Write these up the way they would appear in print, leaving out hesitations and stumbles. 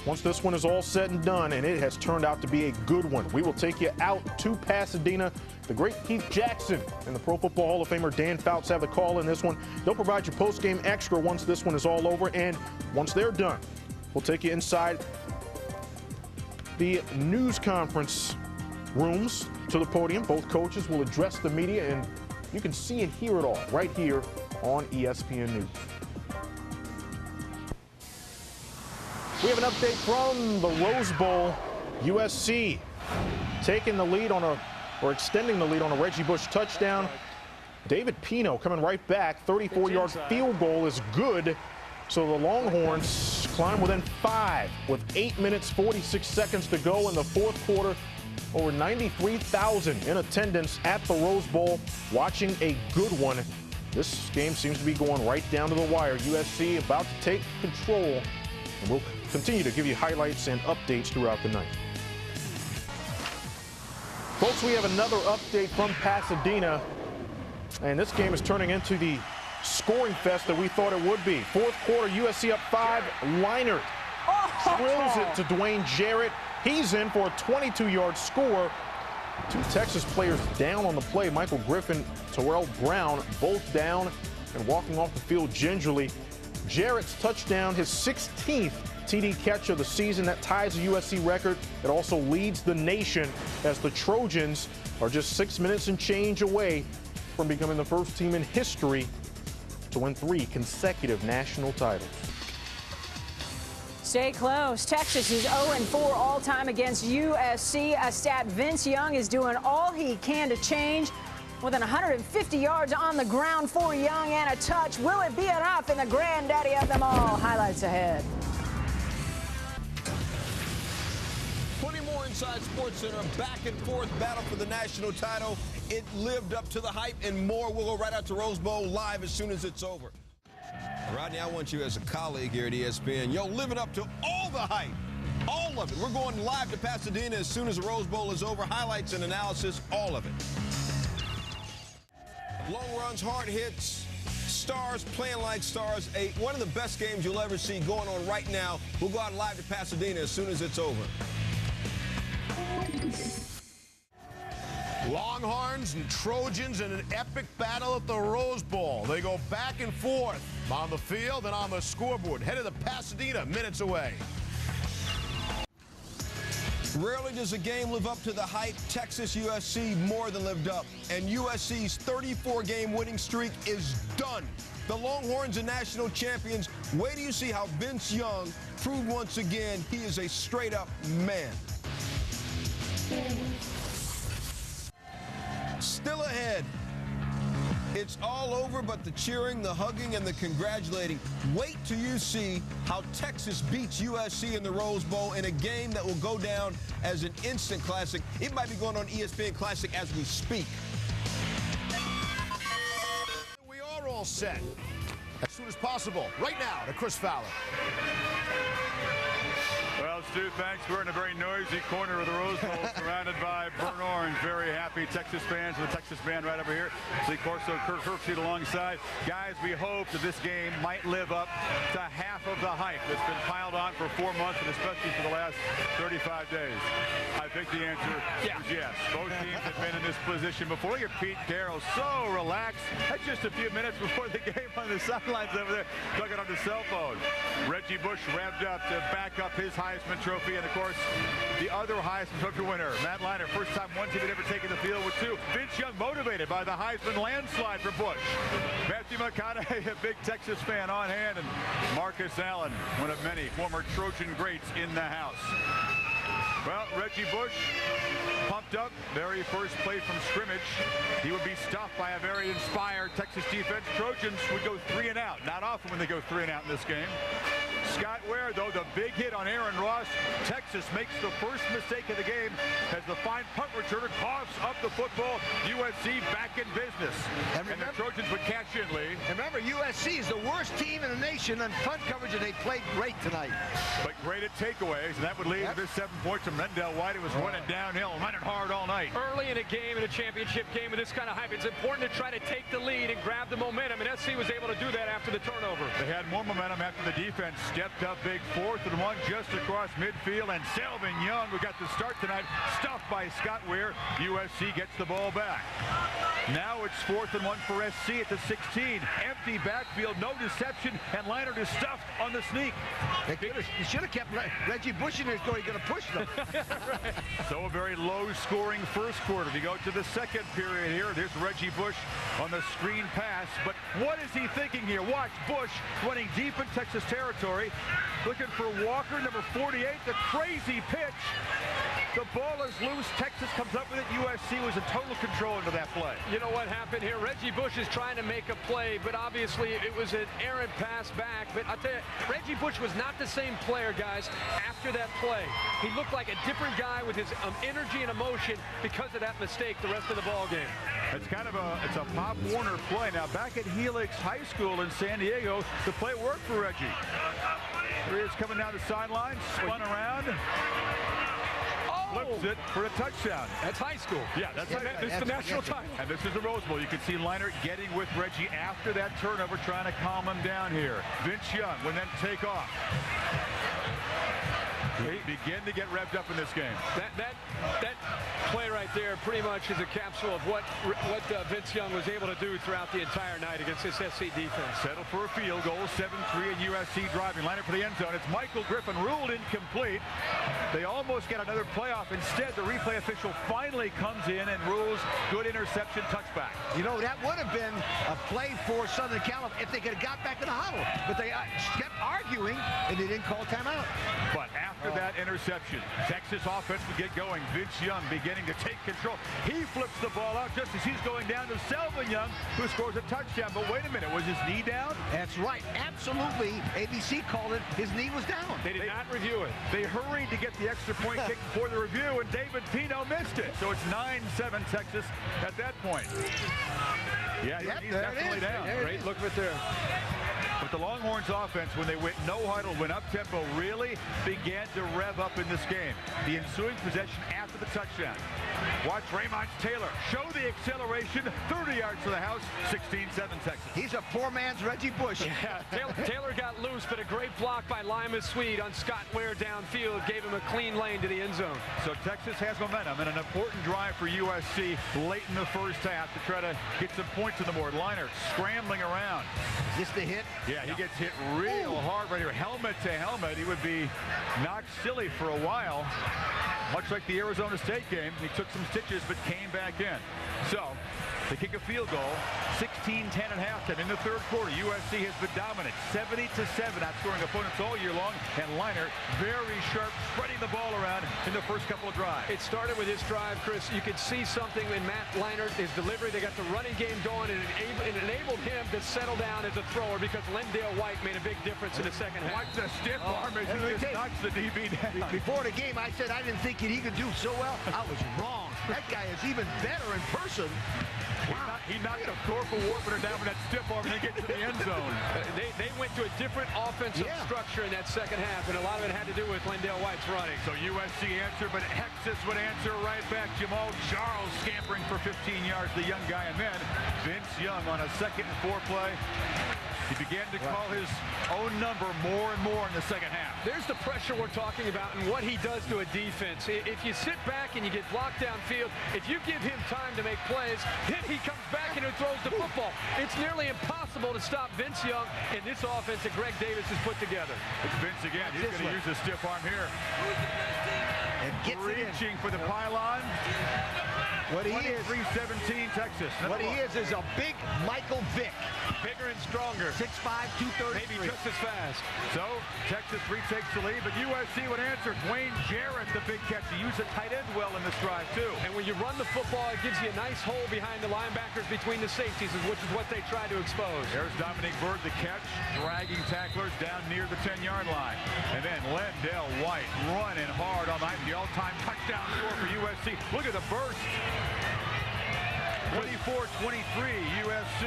once this one is all said and done, and it has turned out to be a good one. We will take you out to Pasadena. The great Keith Jackson and the Pro Football Hall of Famer Dan Fouts have the call in this one. They'll provide you post-game extra once this one is all over, and once they're done, we'll take you inside the news conference rooms to the podium. Both coaches will address the media, and you can see and hear it all right here on ESPN News. We have an update from the Rose Bowl. USC taking the lead or extending the lead on a Reggie Bush touchdown. David Pino coming right back. 34-yard field goal is good. So the Longhorns climb within 5 with 8 minutes, 46 seconds to go in the fourth quarter. Over 93,000 in attendance at the Rose Bowl watching a good one. This game seems to be going right down to the wire. USC about to take control, and we'll continue to give you highlights and updates throughout the night. Folks, we have another update from Pasadena, and this game is turning into the scoring fest that we thought it would be. Fourth quarter, USC up 5. Leinart drills it to Dwayne Jarrett. He's in for a 22-yard score. 2 Texas players down on the play. Michael Griffin, Terrell Brown, both down and walking off the field gingerly. Jarrett's touchdown, his 16th TD catch of the season. That ties the USC record. It also leads the nation as the Trojans are just 6 minutes and change away from becoming the first team in history to win 3 consecutive national titles. Stay close. Texas is 0-4 all-time against USC. A stat Vince Young is doing all he can to change. More than 150 yards on the ground for Young and a touch. Will it be enough in the granddaddy of them all? Highlights ahead. Plenty more inside Sports Center. Back and forth battle for the national title. It lived up to the hype, and more will go right out to Rose Bowl live as soon as it's over. Rodney, I want you as a colleague here at ESPN, living up to all the hype, all of it. We're going live to Pasadena as soon as the Rose Bowl is over. Highlights and analysis, all of it. Long runs, hard hits, stars playing like stars. One of the best games you'll ever see going on right now. We'll go out live to Pasadena as soon as it's over. Longhorns and Trojans in an epic battle at the Rose Bowl. They go back and forth on the field and on the scoreboard. Headed to Pasadena, minutes away. Rarely does a game live up to the hype. Texas USC more than lived up. And USC's 34-game winning streak is done. The Longhorns are national champions. Wait till you see how Vince Young proved once again he is a straight-up man. Still ahead. It's all over, but the cheering, the hugging, and the congratulating. Wait till you see how Texas beats USC in the Rose Bowl in a game that will go down as an instant classic. It might be going on ESPN Classic as we speak. We are all set. As soon as possible, right now, to Chris Fowler. Well, Stu, thanks. We're in a very noisy corner of the Rose Bowl, surrounded by burnt orange. Very happy Texas fans, the Texas band right over here. Lee Corso, Kirk Herbstreit alongside. Guys, we hope that this game might live up to half of the hype that's been piled on for 4 months, and especially for the last 35 days. I think the answer is yes. Both teams have been in this position before. Look at Pete Carroll, so relaxed. That's just a few minutes before the game on the sidelines over there, talking on the cell phone. Reggie Bush revved up to back up his Heisman Trophy, and of course, the other Heisman Trophy winner, Matt Leinart. First time one team had ever taken the field with 2. Vince Young motivated by the Heisman landslide for Bush. Matthew McConaughey, a big Texas fan on hand, and Marcus Allen, one of many former Trojan greats in the house. Well, Reggie Bush pumped up. Very first play from scrimmage. He would be stuffed by a very inspired Texas defense. Trojans would go 3 and out. Not often when they go 3 and out in this game. Scott Ware, though, the big hit on Aaron Ross. Texas makes the first mistake of the game as the fine punt returner coughs up the football. USC back in business. And the Trojans would cash in, Lee. Remember, USC is the worst team in the nation on punt coverage, and they played great tonight. But great at takeaways, and that would lead to this 7 points from Rendell White, who was running downhill, running hard all night. Early in a game, in a championship game with this kind of hype, it's important to try to take the lead and grab the momentum, and SC was able to do that after the turnover. They had more momentum after the defense stepped up big. 4th and 1, just across midfield, and Selvin Young, who got the start tonight, stuffed by Scott Weir. USC gets the ball back. Now it's 4th and 1 for SC at the 16. Empty backfield, no deception, and Leinart is stuffed on the sneak. You should have kept Reggie Bush in there, so he's going to push them. Right. So a very low-scoring first quarter. We go to the second period here. There's Reggie Bush on the screen pass. But what is he thinking here? Watch Bush running deep in Texas territory, looking for Walker, number 48. The crazy pitch. The ball is loose. Texas comes up with it. USC was in total control into that play. You know what happened here? Reggie Bush is trying to make a play, but obviously it was an errant pass back. But I'll tell you, Reggie Bush was not the same player, guys, after that play. He looked like a different guy with his energy and emotion because of that mistake the rest of the ball game. It's kind of it's a Pop Warner play. Now back at Helix High School in San Diego, the play worked for Reggie. Here he is coming down the sideline, spun around. Flips it for a touchdown. That's high school. Yeah, that's the national title. And this is the Rose Bowl. You can see Leinart getting with Reggie after that turnover, trying to calm him down here. Vince Young will then take off. They begin to get revved up in this game. That play right there pretty much is a capsule of what Vince Young was able to do throughout the entire night against this SC defense. Settle for a field goal, 7-3 and USC driving. Leinart for the end zone. It's Michael Griffin, ruled incomplete. They almost get another playoff. Instead, the replay official finally comes in and rules good interception, touchback. You know, that would have been a play for Southern California if they could have got back in the huddle. But they kept arguing, and they didn't call timeout. But after that interception, Texas offense would get going. Vince Young beginning to take control. He flips the ball out just as he's going down to Selvin Young, who scores a touchdown. But wait a minute, was his knee down? That's right, absolutely. ABC called it. His knee was down. They did not review it. They hurried to get the extra point kick before the review, and David Pino missed it. So it's 9-7 Texas at that point. Yeah, he's definitely down. Great look right there. But the Longhorns offense, when they went no huddle, went up tempo, really began to rev up in this game. The ensuing possession after the touchdown. Watch Raymond Taylor show the acceleration, 30 yards to the house, 16-7 Texas. He's a poor man's Reggie Bush. Yeah, Taylor got loose, but a great block by Lima Swede on Scott Ware downfield gave him a clean lane to the end zone. So Texas has momentum and an important drive for USC late in the first half to try to get some points on the board. Leinart scrambling around. Is this the hit? Yeah, he gets hit real hard right here, helmet to helmet. He would be knocked silly for a while, much like the Arizona State game. He took some stitches but came back in. So they kick a field goal, 16-10 at halftime. In the third quarter, USC has been dominant, 70-7, outscoring opponents all year long. And Leinart very sharp, spreading the ball around in the first couple of drives. It started with his drive, Chris. You could see something in Matt Leinart, his delivery. They got the running game going, and it enabled him to settle down as a thrower because Lendale White made a big difference in the second half. Watch the stiff arm as he just knocks the DB down. Before the game, I said I didn't think he could do so well. I was wrong. That guy is even better in person. Wow. He knocked a Corporal Warburton down with that stiff arm and then get to the end zone. They went to a different offensive structure in that second half, and a lot of it had to do with Lendale White's running. So USC answered, but Texas would answer right back. Jamal Charles scampering for 15 yards, the young guy, and then Vince Young on a 2nd and 4 play. He began to call his own number more and more in the second half. There's the pressure we're talking about and what he does to a defense. If you sit back and you get blocked downfield, if you give him time to make plays, then he comes back and throws the football. It's nearly impossible to stop Vince Young in this offense that Greg Davis has put together. It's Vince again. He's going to use the stiff arm here. And gets reaching for the pylon. What he is, 3-17 Texas. What he is a big Michael Vick. Bigger and stronger. 6'5", 233. Maybe just as fast. So Texas retakes the lead, but USC would answer. Dwayne Jarrett, the big catch. He used the tight end well in this drive, too. And when you run the football, it gives you a nice hole behind the linebackers between the safeties, which is what they try to expose. There's Dominic Byrd, the catch, dragging tacklers down near the 10-yard line. And then Lendale White running hard on the all-time touchdown score for USC. Look at the burst. 24-23 USC.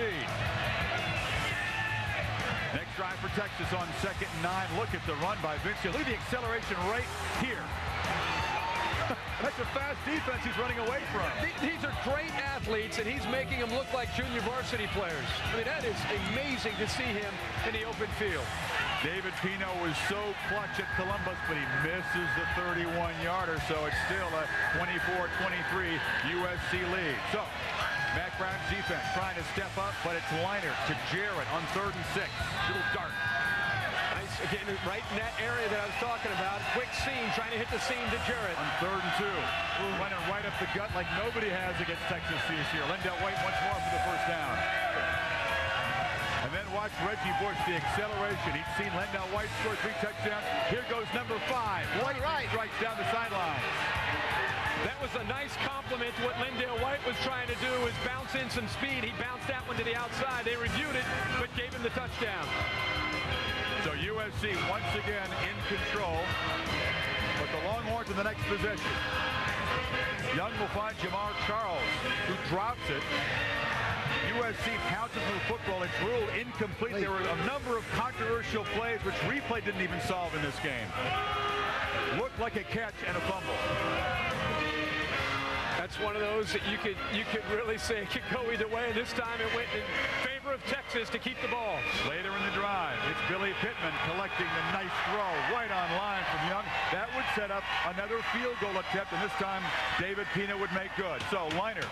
Next drive for Texas on 2nd and 9. Look at the run by Vince. Look at the acceleration right here. That's a fast defense he's running away from. These are great athletes, and he's making them look like junior varsity players. I mean, that is amazing to see him in the open field. David Pino was so clutch at Columbus, but he misses the 31-yarder, so it's still a 24-23 USC lead. So Mac Brown's defense trying to step up, but it's Leinart to Jarrett on 3rd and 6. Little dart. Nice, again, right in that area that I was talking about. Quick seam, trying to hit the seam to Jarrett. On 3rd and 2. Running right up the gut like nobody has against Texas this year. Lendell White once more for the first down. And then watch Reggie Bush, the acceleration. He'd seen Lendell White score 3 touchdowns. Here goes number 5. White strikes down the sideline. That was a nice compliment to what Lendell White was trying to do, is bounce in some speed. He bounced that one to the outside. They reviewed it, but gave him the touchdown. So USC once again in control, but the Longhorns in the next possession. Young will find Jamar Charles, who drops it. USC pounces for the football. It's ruled incomplete. There were a number of controversial plays which replay didn't even solve in this game. Looked like a catch and a fumble. That's one of those that you could really say it could go either way. This time it went in favor of Texas to keep the ball. Later in the drive, it's Billy Pittman collecting the nice throw right on line from Young. That would set up another field goal attempt, and this time David Pino would make good. So Leinart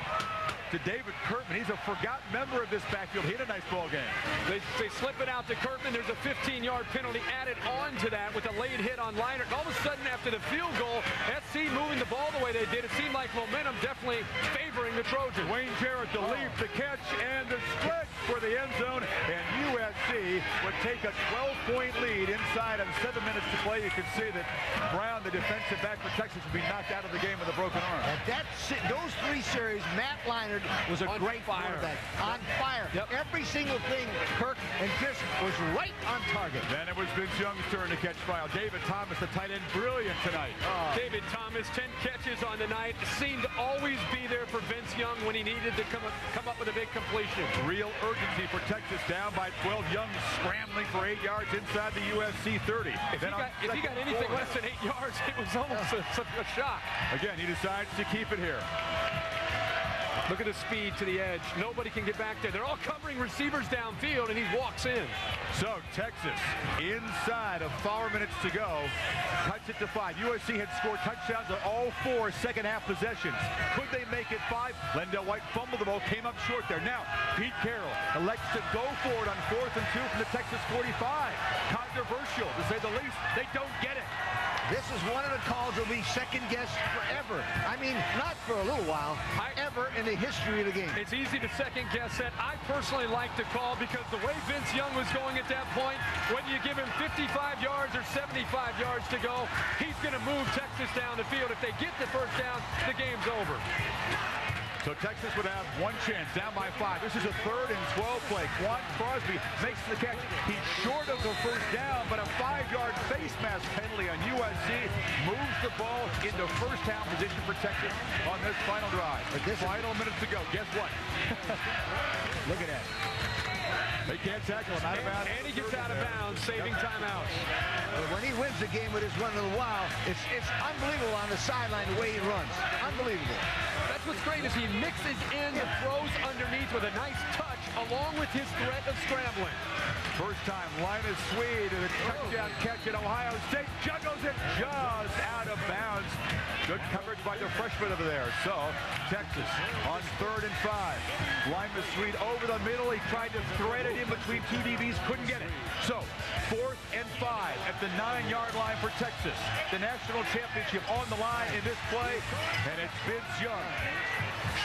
to David Kurtman. He's a forgotten member of this backfield. He had a nice ball game. They slip it out to Kurtman. There's a 15-yard penalty added on to that with a late hit on Leinart. All of a sudden, after the field goal, SC moving the ball the way they did, it seemed like momentum definitely favoring the Trojans. Wayne Jarrett, the leap, the catch, and the stretch for the end zone. And USC would take a 12-point lead inside of 7 minutes to play. You can see that Brown, the defensive back for Texas, would be knocked out of the game with a broken arm. Those 3 series, Matt Leinart was a great quarterback. On fire. Yep. Every single thing, Kirk and Chris was right on target. Then it was Vince Young's turn to catch fire. David Thomas, the tight end, brilliant tonight. David Thomas, 10 catches on the night. Seemed to always be there for Vince Young when he needed to come up with a big completion. Real urgency for Texas, down by 12. Young scrambling for 8 yards inside the USC 30. If he got anything less than 8 yards, it was almost a shock. Again, he decides to keep it here. Look at the speed to the edge. Nobody can get back there. They're all covering receivers downfield, and he walks in. So Texas, inside of 4 minutes to go, cuts it to 5. USC had scored touchdowns on all 4 second-half possessions. Could they make it 5? Lendell White fumbled the ball, came up short there. Now, Pete Carroll elects to go for it on 4th and 2 from the Texas 45. Controversial, to say the least. They don't get it. This is one of the calls that will be second-guessed forever. I mean, not for a little while, ever in the history of the game. It's easy to second-guess that. I personally like the call because the way Vince Young was going at that point, whether you give him 55 yards or 75 yards to go, he's going to move Texas down the field. If they get the first down, the game's over. So Texas would have one chance, down by 5. This is a 3rd and 12 play. Quan Crosby makes the catch. He's short of the first down, but a 5-yard face mask penalty on USC moves the ball into first down position for Texas on this final drive. But this final minutes to go. Guess what? Look at that. They can't tackle him out of bounds. And he gets out of bounds, saving timeouts. But when he wins the game with his run of the wild, it's unbelievable on the sideline the way he runs. Unbelievable. That's what's great is he mixes in the throws underneath with a nice touch along with his threat of scrambling. First time, Linus Swede and a touchdown catch at Ohio State. Juggles it just out of bounds. Good coverage by the freshman over there. So, Texas on 3rd and 5. Linus Swede over the middle. He tried to thread it in between 2 DBs, couldn't get it. So, 4th and 5 at the 9-yard line for Texas. The national championship on the line in this play. And it's Vince Young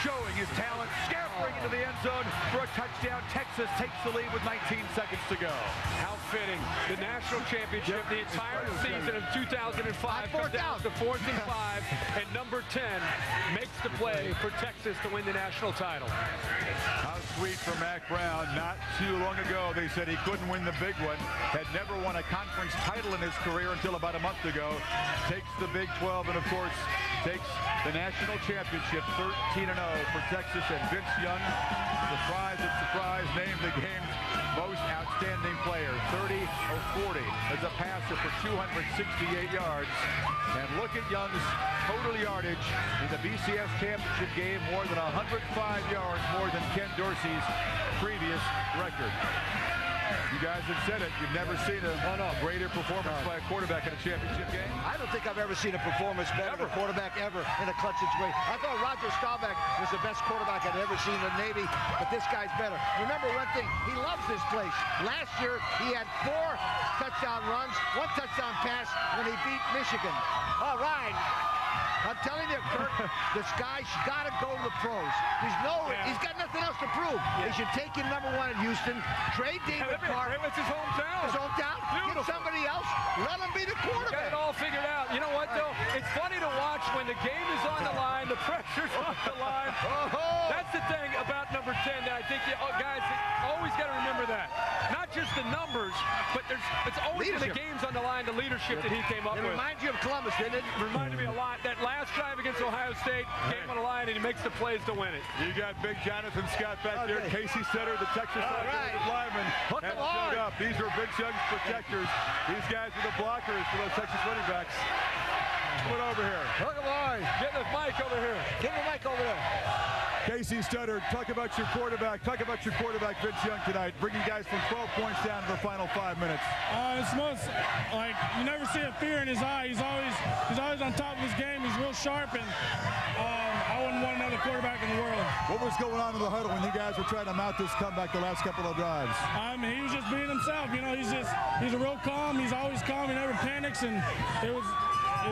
showing his talent, scampering into the end zone for a touchdown. Texas takes the lead with 19 seconds to go. How fitting. The national championship, the entire season of 2005 comes down to 4th and 5, and number 10 makes the play for Texas to win the national title. How sweet for Mac Brown. Not too long ago, they said he couldn't win the big one. Had never won a conference title in his career until about a month ago. Takes the Big 12 and, of course, takes the national championship 13-0 for Texas. And Vince Young, surprise and surprise, named the game's most outstanding player. 30 of 40 as a passer for 268 yards. And look at Young's total yardage in the BCS championship game, more than 105 yards more than Ken Dorsey's previous record. You guys have said it. You've never seen a greater performance by a quarterback in a championship game. I don't think I've ever seen a performance better than a quarterback ever in a clutch situation. I thought Roger Staubach was the best quarterback I'd ever seen in the Navy, but this guy's better. Remember one thing, he loves this place. Last year, he had 4 touchdown runs, 1 touchdown pass when he beat Michigan. All right. I'm telling you, Kirk, this guy's got to go to the pros. He's got nothing else to prove. He should take him #1 in Houston, trade David Carr. It's his hometown. His hometown. Beautiful. Get somebody else. Let him be the quarterback. Got it all figured out. You know what, though? It's funny to watch when the game is on the line, the pressure's on the line. That's the thing about number 10 that I think you guys always got to remember that. Not just the numbers, but it's always when the game's on the line, the leadership that he came up with. It reminds you of Columbus, didn't it? Reminded me a lot. That last drive against Ohio State, game on the line, and he makes the plays to win it. You got big Jonathan Scott back there. Casey Sutter, the Texas lineman, has showed up. These are Big Chug's protectors. These guys are the blockers for those Texas running backs. Put over here. Hook 'em on. Get the mic over here. Get the mic over there. Casey Studdard, talk about your quarterback. Talk about your quarterback, Vince Young, tonight. Bringing guys from 12 points down to the final 5 minutes. It's most like you never see a fear in his eye. He's always on top of his game. He's real sharp, and I wouldn't want another quarterback in the world. What was going on in the huddle when you guys were trying to mount this comeback the last couple of drives? He was just being himself. You know, he's a real calm. He's always calm. He never panics, and it was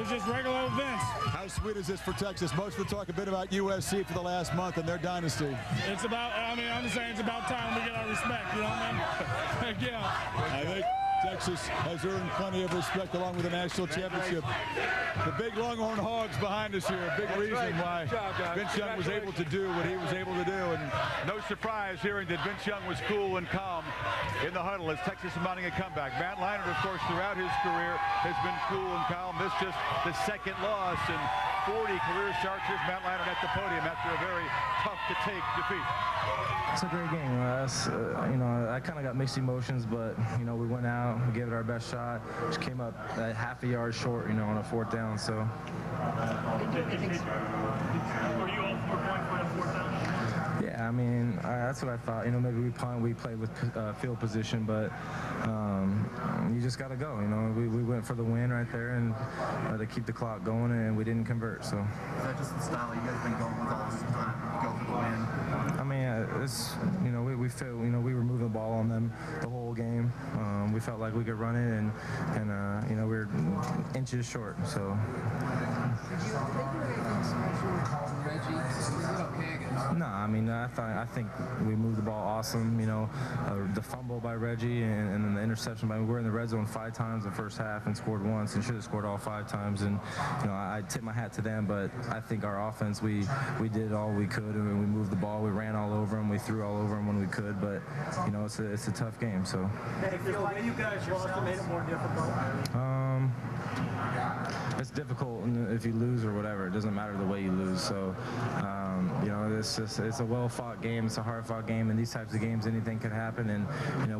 just regular events. How sweet is this for Texas? Most of the talk a bit about USC for the last month and their dynasty. It's about, I'm just saying it's about time we get our respect, you know what I mean? Yeah. I think Texas has earned plenty of respect along with the national championship. The big Longhorn Hogs behind us here, a big reason why Vince Young was able to do what he was able to do. And no surprise hearing that Vince Young was cool and calm in the huddle as Texas is mounting a comeback. Matt Leinart, of course, throughout his career has been cool and calm. This just the second loss in 40 career starts. Here's Matt Leinart at the podium after a very tough-to-take defeat. It's a great game. I kind of got mixed emotions, but we went out, we gave it our best shot. Just came up half a yard short, on a 4th down. So. Were you all 4 points for a 4th down? Yeah, that's what I thought. Maybe we punt, we played with field position, but you just got to go. We went for the win right there and to keep the clock going, and we didn't convert. So. Is that just the style you guys have been going with all this time? Go for the win. We feel, we were moving the ball on them the whole game. We felt like we could run it, and we were inches short. So. Did you think you were anything special with calling Reggie? Was it okay against? No, I think we moved the ball awesome. The fumble by Reggie and then the interception. We were in the red zone 5 times in the first half and scored once, and should have scored all 5 times. And I tip my hat to them, but I think our offense, we did all we could, and we moved the ball. We ran all over them. We threw all over them when we could. But it's a tough game. So. Did it feel like you guys lost and made it more difficult? It's difficult if you lose or whatever. It doesn't matter the way you lose. So, it's a well-fought game. It's a hard-fought game. In these types of games, anything could happen. And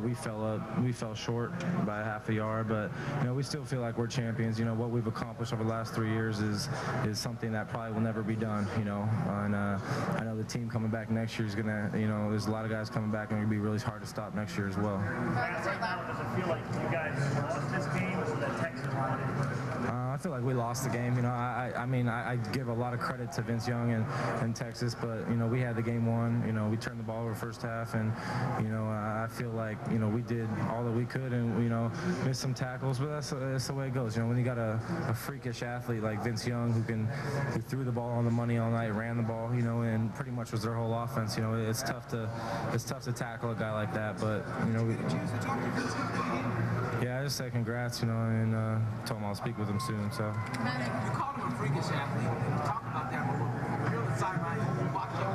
we fell short by half a yard, but we still feel like we're champions. What we've accomplished over the last 3 years is something that probably will never be done. And I know the team coming back next year is gonna. There's a lot of guys coming back, and it'll be really hard to stop next year as well. Right now, does it feel like you guys lost this game, or that Texas won it? I feel like we lost the game. I give a lot of credit to Vince Young and Texas, but we had the game won. We turned the ball over first half, and I feel like we did all that we could, and missed some tackles, but that's the way it goes. When you got a freakish athlete like Vince Young who threw the ball on the money all night, ran the ball, and pretty much was their whole offense. It's tough to tackle a guy like that, but yeah, I just said congrats, and told him I'll speak with him soon. So. Man, you called him a freakish athlete. Talk about that, but we're on the sideline watching him.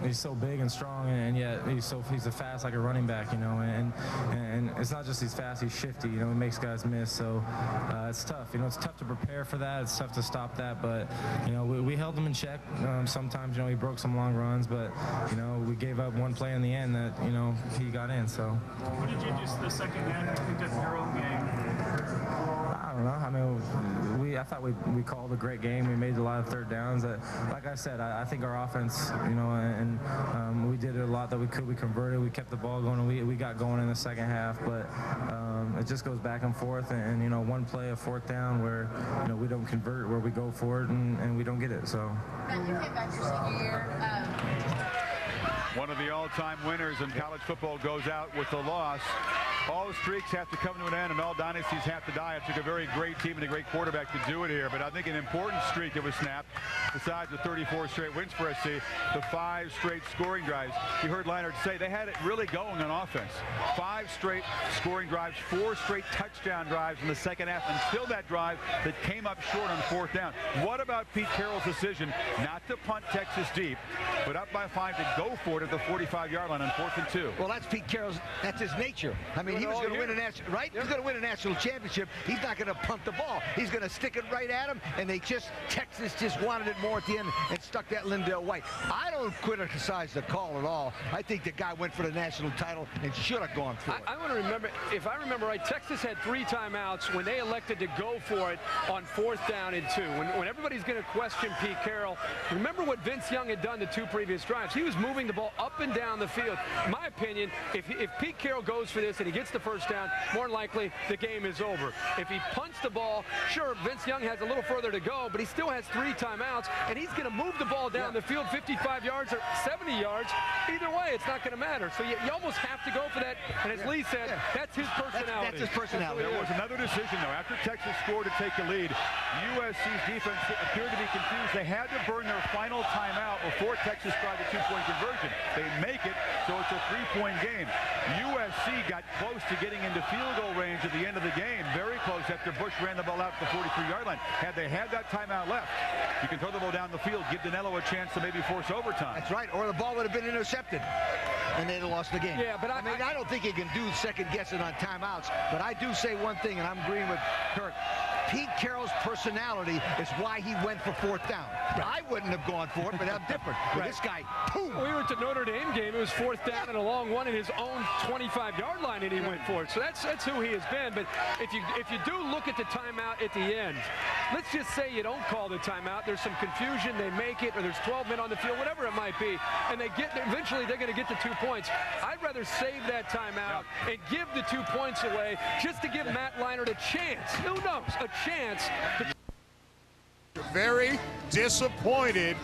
He's so big and strong, and yet he's a fast, like a running back, and it's not just he's fast, he's shifty, he makes guys miss. So it's tough. It's tough to prepare for that. It's tough to stop that, but we held him in check. Sometimes he broke some long runs, but we gave up one play in the end that he got in. So. What did you do the second half? I think that's your own game. I don't know. I thought we called a great game. We made a lot of third downs. Like I said, I think our offense, and we did a lot that we could. We converted. We kept the ball going. And we got going in the second half, but it just goes back and forth. And one play, a fourth down, where we don't convert, where we go for it and we don't get it. So. Matt, you came back your senior year. One of the all-time winners in college football goes out with a loss. All streaks have to come to an end, and all dynasties have to die. It took a very great team and a great quarterback to do it here. But I think an important streak that was snapped, besides the 34 straight wins for SC, the 5 straight scoring drives. You heard Leonard say they had it really going on offense. 5 straight scoring drives, 4 straight touchdown drives in the second half, until that drive that came up short on 4th down. What about Pete Carroll's decision not to punt Texas deep, but up by 5 to go for it at the 45-yard line on 4th and 2? Well, that's Pete Carroll's. That's his nature. I mean, he was going to win a national, right? He's going to win a national championship. He's not going to punt the ball. He's going to stick it right at him, and Texas just wanted it more at the end and stuck that Lindell White. I don't criticize the call at all. I think the guy went for the national title and should have gone for it. I want to remember, if I remember right, Texas had 3 timeouts when they elected to go for it on 4th down and 2. When everybody's going to question Pete Carroll, remember what Vince Young had done the 2 previous drives. He was moving the ball up and down the field. In my opinion, if Pete Carroll goes for this and he gets the first down, more than likely the game is over. If he punts the ball, sure, Vince Young has a little further to go, but he still has 3 timeouts, and he's going to move the ball down the field 55 yards or 70 yards. Either way, it's not going to matter. So you almost have to go for that, and as Lee said, that's his personality. That's his personality. There was another decision, though. After Texas scored to take the lead, USC's defense appeared to be confused. They had to burn their final timeout before Texas tried the 2-point conversion. They make it, so it's a 3-point game. USC got close to getting into field goal range at the end of the game, very close after Bush ran the ball out to the 43-yard line. Had they had that timeout left, you can throw the ball down the field, give Danilo a chance to maybe force overtime. That's right, or the ball would have been intercepted, and they'd have lost the game. Yeah, but I mean, I don't think you can do second guessing on timeouts, but I do say one thing, and I'm agreeing with Kirk. Pete Carroll's personality is why he went for 4th down. I wouldn't have gone for it, but I'm different. But this guy, boom. We were at the Notre Dame game. It was 4th down and a long one in his own 25-yard line, and he went for it. So that's who he has been. But if you do look at the timeout at the end, let's just say you don't call the timeout. There's some confusion. They make it, or there's 12 men on the field, whatever it might be, and eventually they're going to get the 2 points. I'd rather save that timeout and give the 2 points away just to give Matt Leinart a chance. Who knows? A chance to Very disappointed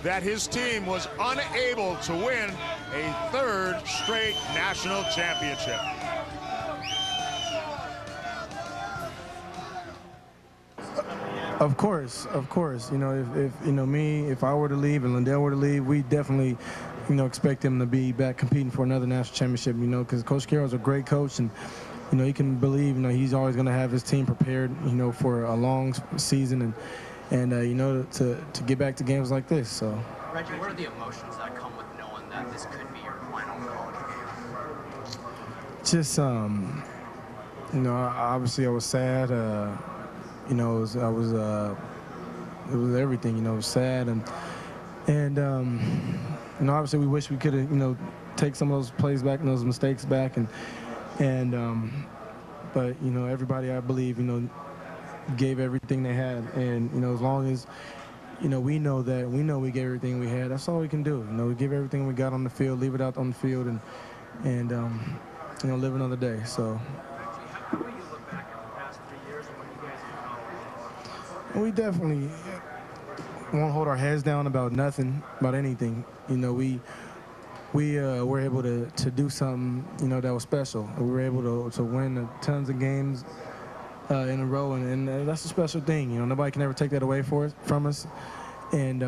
that his team was unable to win a 3rd straight national championship. Of course. If I were to leave and Lindell were to leave, we definitely, expect him to be back competing for another national championship, because Coach Carroll's a great coach, and you can believe, he's always going to have his team prepared, for a long season and to get back to games like this. So. Reggie, what are the emotions that come with knowing that this could be your final college game? Just, obviously I was sad. It was everything. It was sad and obviously we wish we could have take some of those plays back and those mistakes back but everybody, I believe, gave everything they had, and as long as we know we gave everything we had, that's all we can do. We give everything we got on the field, leave it out on the field, and live another day. So How will you look back at the past 3 years and what you guys have accomplished? we definitely won't hold our heads down about nothing, about anything. We were able to do something, that was special. We were able to win tons of games in a row, and that's a special thing. Nobody can ever take that away from us. And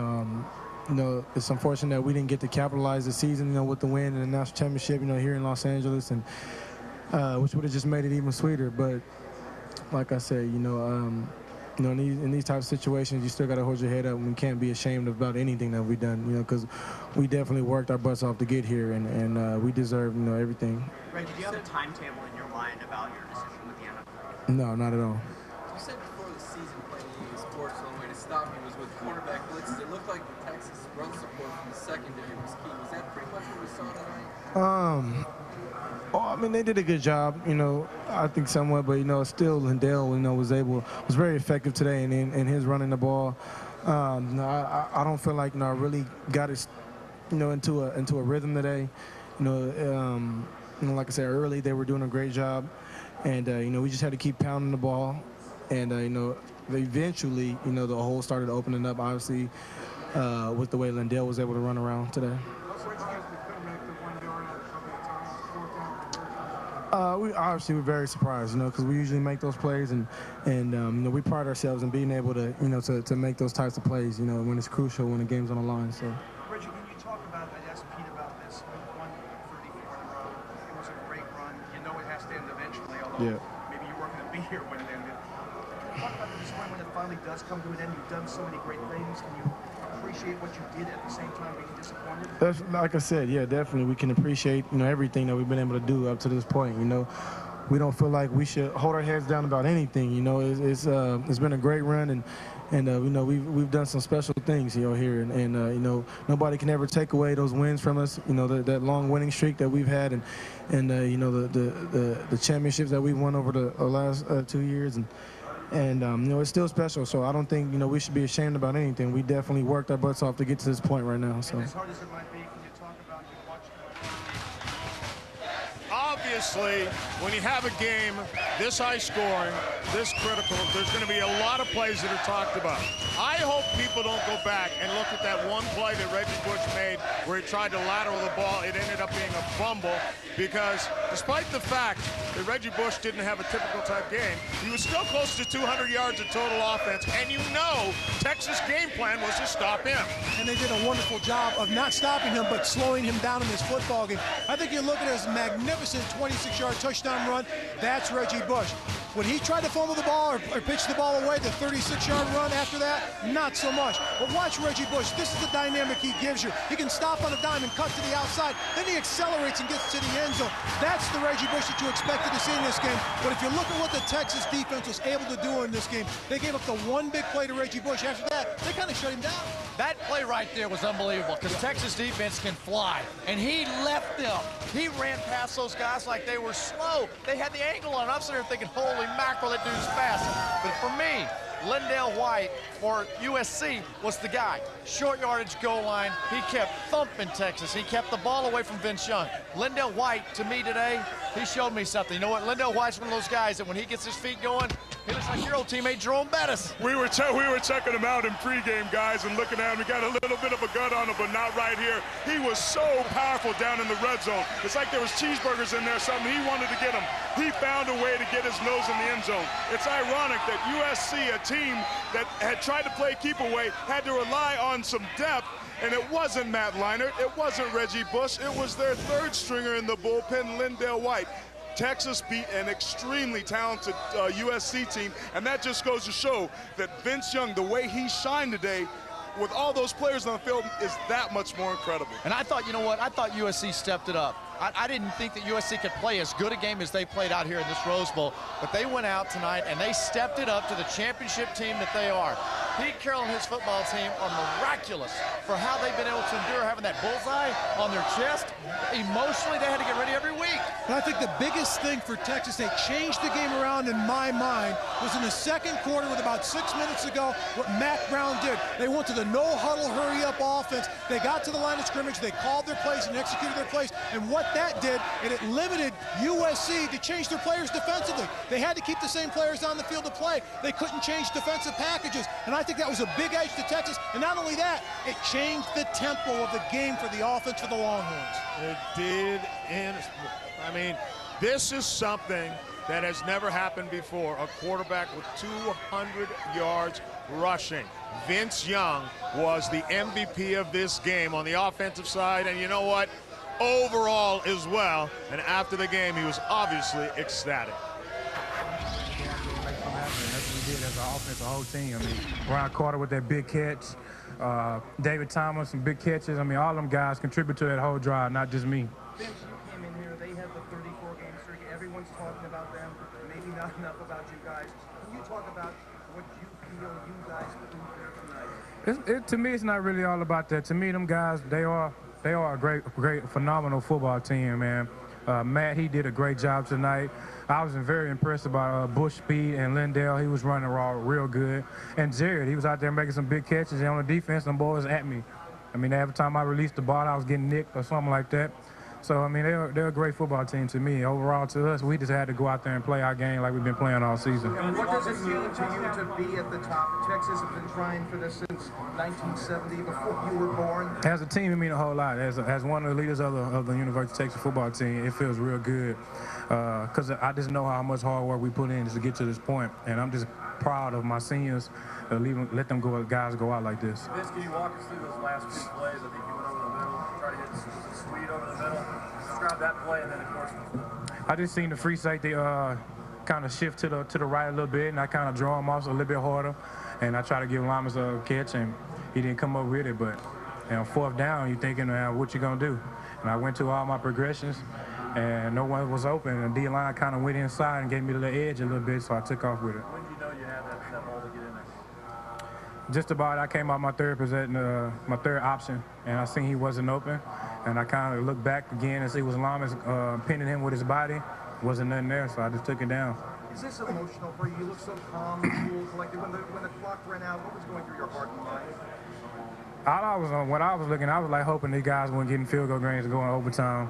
it's unfortunate that we didn't get to capitalize the season, with the win and the national championship, here in Los Angeles, and which would have just made it even sweeter. But like I said, in these types of situations, you still got to hold your head up, and we can't be ashamed about anything that we've done, because we definitely worked our butts off to get here, and we deserve, everything. Ray, did you have a timetable in your mind about your decision with the NFL? No, not at all. You said before the season playing the sports, the only way to stop you was with cornerback blitzes. It looked like the Texas run support from the secondary was key. Was that pretty much what we saw tonight? Oh, I mean, they did a good job, you know, I think somewhat, but, you know, still Lindell, you know, was very effective today in his running the ball. No, I don't feel like, you know, I really got it, you know, into a rhythm today. You know, like I said early, they were doing a great job, and you know, we just had to keep pounding the ball, and you know, eventually, you know, the hole started opening up, obviously, with the way Lindell was able to run around today. We were very surprised, you know, because we usually make those plays, and you know, we pride ourselves in being able to, you know, to make those types of plays, you know, when it's crucial, when the game's on the line. So. Reggie, can you talk about, I asked Pete about this, you won 34 in a row. It was a great run. You know it has to end eventually, although maybe you weren't going to be here when it ended. Can you talk about this point when it finally does come to an end? You've done so many great things. Can you appreciate what you did at the same time being disappointed? That's, like I said, yeah, definitely. We can appreciate, you know, everything that we've been able to do up to this point. You know, we don't feel like we should hold our heads down about anything. You know, it's been a great run, and you know, we've done some special things, you know, here, and you know, nobody can ever take away those wins from us. You know, that long winning streak that we've had, and you know, the championships that we've won over the last 2 years, and you know, it's still special. So I don't think, you know, we should be ashamed about anything. We definitely worked our butts off to get to this point right now. So. And as hard as it might be, can you talk about you watched? Obviously, when you have a game this high scoring, this critical, there's going to be a lot of plays that are talked about. I hope people don't go back and look at that one play that Reggie Bush made where he tried to lateral the ball. It ended up being a fumble, because despite the fact that Reggie Bush didn't have a typical type game, he was still close to 200 yards of total offense, and you know Texas' game plan was to stop him. And they did a wonderful job of not stopping him, but slowing him down in this football game. I think you look at his magnificent 26-yard touchdown run, that's Reggie Bush. When he tried to fumble the ball or pitch the ball away, the 36-yard run after that, not so much. But watch Reggie Bush. This is the dynamic he gives you. He can stop on a dime and cut to the outside. Then he accelerates and gets to the end zone. That's the Reggie Bush that you expected to see in this game. But if you look at what the Texas defense was able to do in this game, they gave up the one big play to Reggie Bush. After that, they kind of shut him down. That play right there was unbelievable, because Texas defense can fly, and he left them. He ran past those guys like they were slow. They had the angle on. I'm sitting there thinking, holy mackerel, that dude's fast. But for me, Lindell White for USC was the guy. Short yardage goal line. He kept thumping Texas. He kept the ball away from Vince Young. Lindell White, to me today, he showed me something. You know what? Lindell White's one of those guys that when he gets his feet going, he looks like your old teammate Jerome Bettis. We were checking him out in pregame, guys, and looking at him. He got a little bit of a gun on him, but not right here. He was so powerful down in the red zone. It's like there was cheeseburgers in there, something he wanted to get him. He found a way to get his nose in the end zone. It's ironic that USC, a team that had tried to play keep away, had to rely on some depth. And it wasn't Matt Leinart, it wasn't Reggie Bush, it was their third stringer in the bullpen, Lindell White. Texas beat an extremely talented USC team, and that just goes to show that Vince Young, the way he shined today, with all those players on the field, is that much more incredible. And I thought, you know what, I thought USC stepped it up. I didn't think that USC could play as good a game as they played out here in this Rose Bowl, but they went out tonight and they stepped it up to the championship team that they are. Pete Carroll and his football team are miraculous for how they've been able to endure having that bullseye on their chest. Emotionally, they had to get ready every week. And I think the biggest thing for Texas, they changed the game around in my mind, was in the second quarter with about 6 minutes ago, what Matt Brown did. They went to the no-huddle, hurry-up offense. They got to the line of scrimmage. They called their plays and executed their plays. And what that did, it limited USC to change their players defensively. They had to keep the same players on the field to play. They couldn't change defensive packages. And I think that was a big edge to Texas. And not only that, it changed the tempo of the game for the offense for the Longhorns. It did. I mean, this is something that has never happened before. A quarterback with 200 yards rushing. Vince Young was the MVP of this game on the offensive side, and you know what? Overall as well. And after the game, he was obviously ecstatic. That's what we did as an offense, the whole team. I mean, Brian Carter with that big catch, David Thomas, some big catches. I mean, all them guys contribute to that whole drive, not just me. Vince, you came in here, they had the 34-game streak. Everyone's talking about them, maybe not enough about you guys. Can you talk about what you feel you guys proved here tonight? To me, it's not really all about that. To me, them guys, they are a great, phenomenal football team, man. Matt, he did a great job tonight. I was very impressed by Bush speed and Lindell. He was running raw real good. And Jared, he was out there making some big catches. And on the defense, them boys at me. I mean, every time I released the ball, I was getting nicked or something like that. So, I mean, they're a great football team to me. Overall, to us, we just had to go out there and play our game like we've been playing all season. And what does it mean to you to be at the top? Texas has been trying for this since 1970, before you were born. As a team, it means a whole lot. As one of the leaders of the University of Texas football team, it feels real good because I just know how much hard work we put in to get to this point, and I'm just proud of my seniors to let them guys go out like this. Vince, can you walk us through those last two plays? I think you went over the middle, try to hit the sweet over the middle. Describe that play, and then of course. I just seen the free safety kind of shift to the right a little bit, and I kind of draw him off a little bit harder, and I try to give Lamas a catch, and he didn't come up with it. But fourth down, you're thinking, what you gonna do? And I went to all my progressions, and no one was open, and D-line kind of went inside and gave me the edge a little bit, so I took off with it. When did you know you had that ball to get in there? Just about, I came out my third option, and I seen he wasn't open, and I kind of looked back again and see was Lamas pinning him with his body. Wasn't nothing there, so I just took it down. Is this emotional for you? You look so calm, cool, collected. When the clock ran out, what was going through your heart and mind? When I was looking, I was like hoping these guys weren't getting field goal range to go in overtime.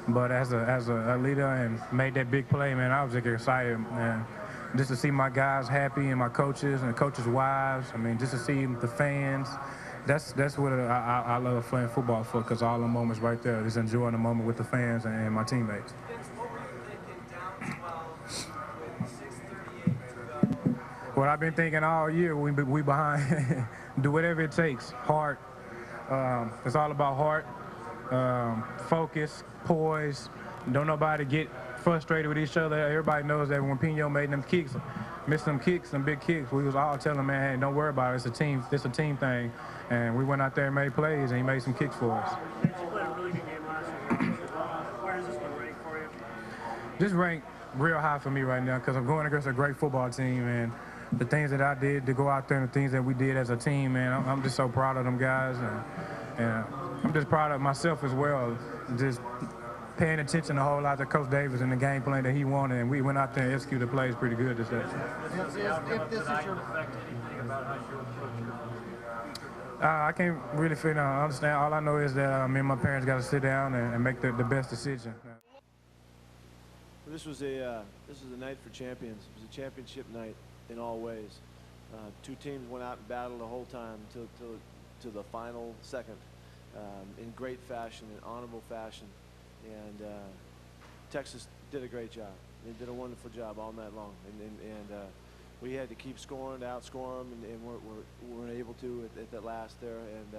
But as a leader and made that big play, man, I was just excited, man. Just to see my guys happy and my coaches and coaches' wives. I mean, just to see the fans. That's what I love playing football for, because all the moments right there, just enjoying the moment with the fans and my teammates. What I've been thinking all year, we behind. Do whatever it takes. Heart. It's all about heart. Focus, poise. Don't nobody get frustrated with each other. Everybody knows that when Pino made them kicks, missed them kicks, some big kicks, we was all telling him, man, hey, don't worry about it. It's a team thing. And we went out there and made plays, and he made some kicks for us. You played a really good game last year. Where does this one rank for you? This rank real high for me right now, because I'm going against a great football team, and the things that I did to go out there and the things that we did as a team, man, I'm just so proud of them guys, and I'm just proud of myself as well, just paying attention a whole lot to Coach Davis and the game plan that he wanted, and we went out there and executed plays pretty good this day. I can't really understand. All I know is that me and my parents got to sit down and make the best decision. This was a night for champions. It was a championship night in all ways. Two teams went out and battled the whole time to the final second in great fashion, in honorable fashion. And Texas did a great job. They did a wonderful job all night long. And we had to keep scoring, outscore them, and we weren't able to at the last there. And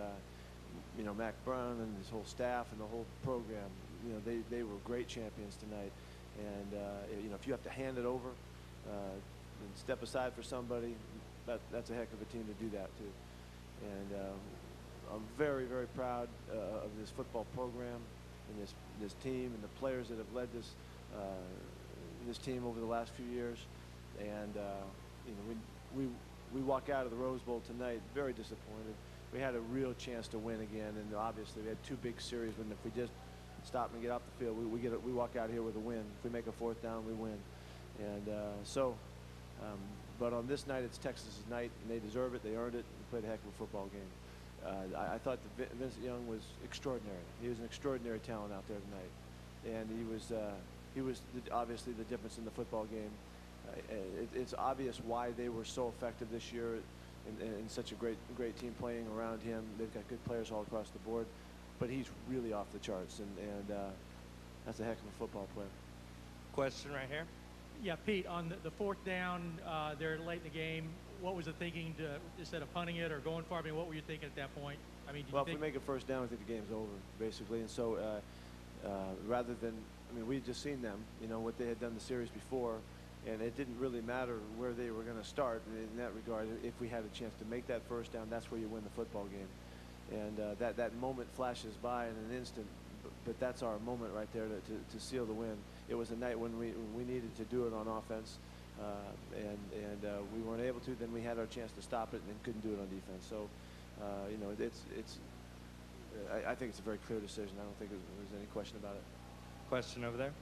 you know, Mac Brown and his whole staff and the whole program, you know, they were great champions tonight. And you know, if you have to hand it over and step aside for somebody, that's a heck of a team to do that too. And I'm very, very proud of this football program and this team and the players that have led this team over the last few years. And you know, we walk out of the Rose Bowl tonight very disappointed. We had a real chance to win again, and obviously we had two big series. When if we just stop and get off the field, we walk out here with a win. If we make a fourth down, we win. And but on this night, it's Texas's night, and they deserve it. They earned it. They played a heck of a football game. I thought that Vincent Young was extraordinary. He was an extraordinary talent out there tonight, and he was obviously the difference in the football game. It's obvious why they were so effective this year, and such a great team playing around him. They've got good players all across the board, but he's really off the charts, and that's a heck of a football player. Question right here. Yeah, Pete, on the fourth down there late in the game, what was the thinking instead of punting it or going for it? I mean, what were you thinking at that point? I mean, well, if we make a first down, I think the game's over, basically. And so rather than, I mean, we had just seen them, you know, what they had done the series before, and it didn't really matter where they were going to start in that regard. If we had a chance to make that first down, that's where you win the football game. And that moment flashes by in an instant, but that's our moment right there to seal the win. It was a night when we needed to do it on offense, and we weren't able to. Then we had our chance to stop it and couldn't do it on defense. So, you know, I think it's a very clear decision. I don't think there's any question about it. Question over there.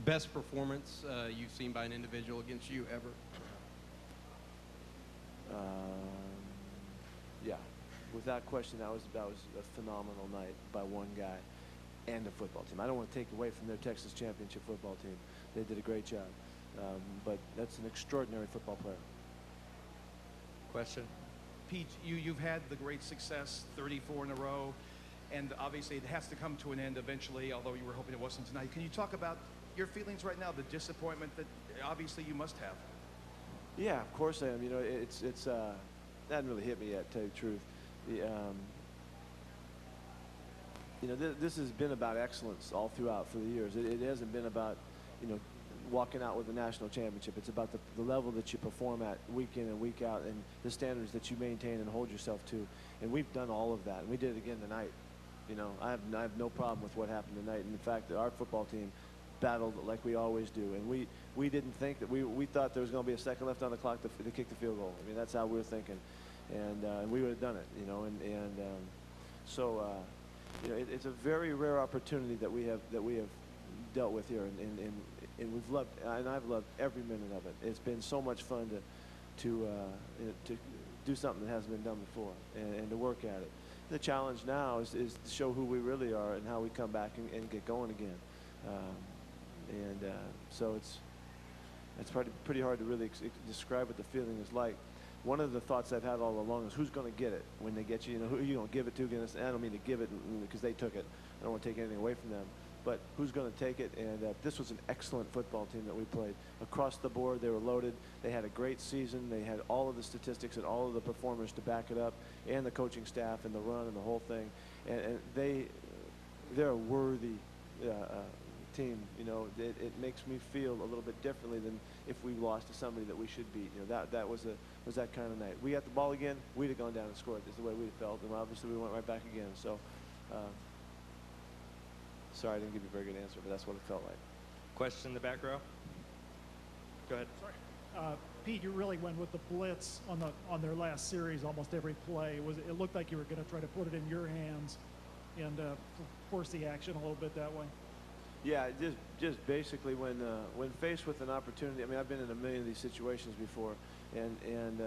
Best performance you've seen by an individual against you ever? Yeah, without question, that was a phenomenal night by one guy and the football team. I don't want to take away from their Texas championship football team. They did a great job, but that's an extraordinary football player. Question. Pete, you've had the great success, 34 in a row, and obviously it has to come to an end eventually, although you were hoping it wasn't tonight. Can you talk about your feelings right now, the disappointment that obviously you must have? Yeah, of course I am. You know, it's that hasn't really hit me yet, to tell you the truth. You know, this has been about excellence all throughout for the years. It hasn't been about, you know, walking out with a national championship. It's about the level that you perform at week in and week out, and the standards that you maintain and hold yourself to. And we've done all of that, and we did it again tonight. You know, I have no problem with what happened tonight. And in fact, our football team battled like we always do, and we didn't think that we thought there was going to be a second left on the clock to kick the field goal. I mean, that's how we were thinking, and we would have done it. You know, so you know, it's a very rare opportunity that we have dealt with here, and we've loved, and I've loved every minute of it. It's been so much fun to do something that hasn't been done before, and to work at it. The challenge now is to show who we really are and how we come back and get going again. So it's pretty hard to really describe what the feeling is like. One of the thoughts I've had all along is who's going to get it when they get you. You know, who are you going to give it to? I don't mean to give it because they took it. I don't want to take anything away from them. But who's going to take it? And this was an excellent football team that we played. Across the board, they were loaded. They had a great season. They had all of the statistics and all of the performers to back it up, and the coaching staff and the run and the whole thing. And they're a worthy team. You know, it makes me feel a little bit differently than if we lost to somebody that we should beat. You know, that was that kind of night. We got the ball again, we'd have gone down and scored. That's the way we felt, and obviously we went right back again. So, sorry, I didn't give you a very good answer, but that's what it felt like. Question in the back row. Go ahead. Sorry. Pete, you really went with the blitz on their last series, almost every play. It looked like you were going to try to put it in your hands and force the action a little bit that way. Yeah, just basically when faced with an opportunity. I mean, I've been in a million of these situations before, and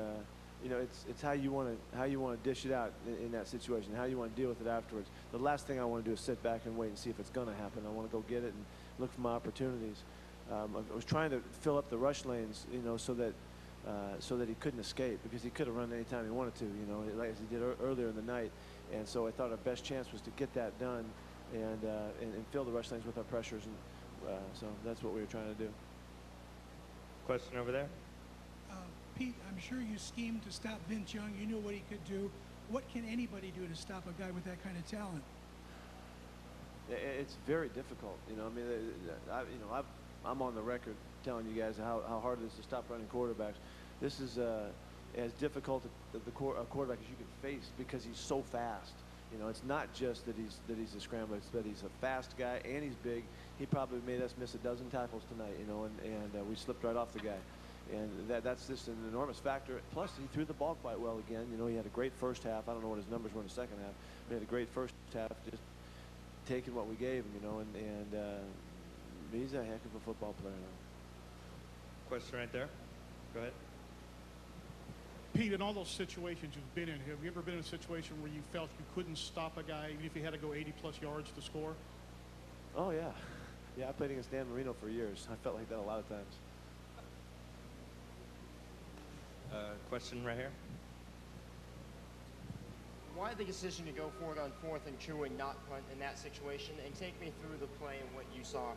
you know, it's how you want to dish it out in that situation, how you want to deal with it afterwards. The last thing I want to do is sit back and wait and see if it's going to happen. I want to go get it and look for my opportunities. I was trying to fill up the rush lanes, you know, so that he couldn't escape, because he could have run anytime he wanted to, you know, like as he did earlier in the night. And so I thought our best chance was to get that done and fill the rush lanes with our pressures, and so that's what we were trying to do. Question over there. Pete, I'm sure you schemed to stop Vince Young. You knew what he could do. What can anybody do to stop a guy with that kind of talent? It's very difficult. You know, I mean, I'm on the record telling you guys how hard it is to stop running quarterbacks. This is as difficult a quarterback as you can face, because he's so fast. You know, it's not just that he's a scrambler, it's that he's a fast guy and he's big. He probably made us miss a dozen tackles tonight, you know, and we slipped right off the guy. And that's just an enormous factor. Plus, he threw the ball quite well again. You know, he had a great first half. I don't know what his numbers were in the second half. But he had a great first half, just taking what we gave him, you know, and he's a heck of a football player now. Question right there. Go ahead. Pete, in all those situations you've been in, have you ever been in a situation where you felt you couldn't stop a guy, even if he had to go 80-plus yards to score? Oh, yeah. Yeah, I played against Dan Marino for years. I felt like that a lot of times. Question right here. Why the decision to go for it on 4th and 2 and not punt in that situation? And take me through the play and what you saw.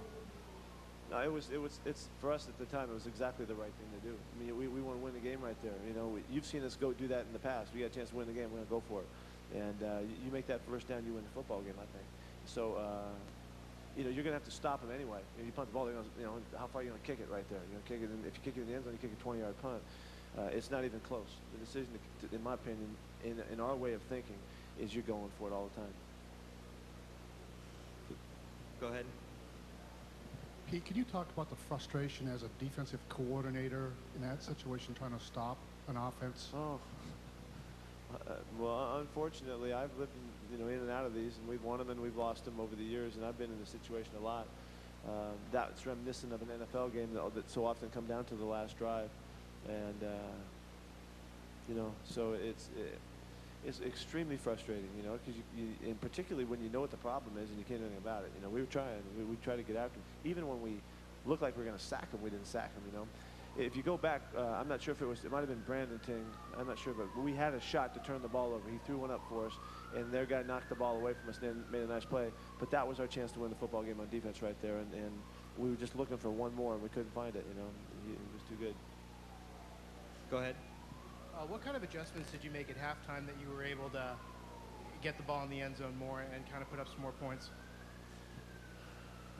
No, it's for us at the time, it was exactly the right thing to do. I mean, we want to win the game right there. You know, you've seen us go do that in the past. We got a chance to win the game, we're going to go for it. And you make that first down, you win the football game, I think. So, you know, you're going to have to stop them anyway. You punch the ball, they're gonna, you know, how far are you going to kick it right there? You're going to kick it in, if you kick it in the end zone, you kick a 20-yard punt. It's not even close. The decision, in my opinion, in our way of thinking, is you're going for it all the time. Go ahead. Pete, can you talk about the frustration as a defensive coordinator in that situation, trying to stop an offense? Oh, well, unfortunately, I've lived in and out of these, and we've won them and we've lost them over the years, and I've been in this situation a lot. That's reminiscent of an NFL game that so often come down to the last drive, and so it's extremely frustrating, because and particularly when you know what the problem is and you can't do anything about it. We were trying, we tried to get after him. Even when we looked like we were going to sack him, we didn't sack him. If you go back, I'm not sure if it might have been Brandon Ting, I'm not sure, but we had a shot to turn the ball over. He threw one up for us, and their guy knocked the ball away from us and made a nice play. But that was our chance to win the football game on defense right there, and we were just looking for one more, and we couldn't find it. It was too good. Go ahead. What kind of adjustments did you make at halftime that you were able to get the ball in the end zone more and kind of put up some more points?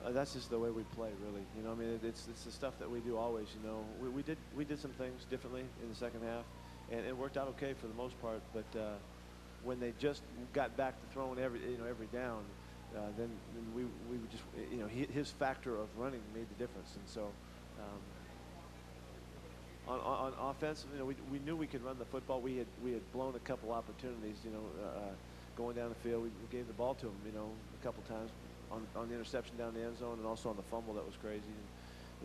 That's just the way we play, really. I mean, it's the stuff that we do always. We did some things differently in the second half, and it worked out okay for the most part. But when they just got back to throwing every down, then we would just his factor of running made the difference. And so on offense, we knew we could run the football. We had blown a couple opportunities, going down the field. We gave the ball to him, a couple times. On the interception down the end zone, and also on the fumble that was crazy.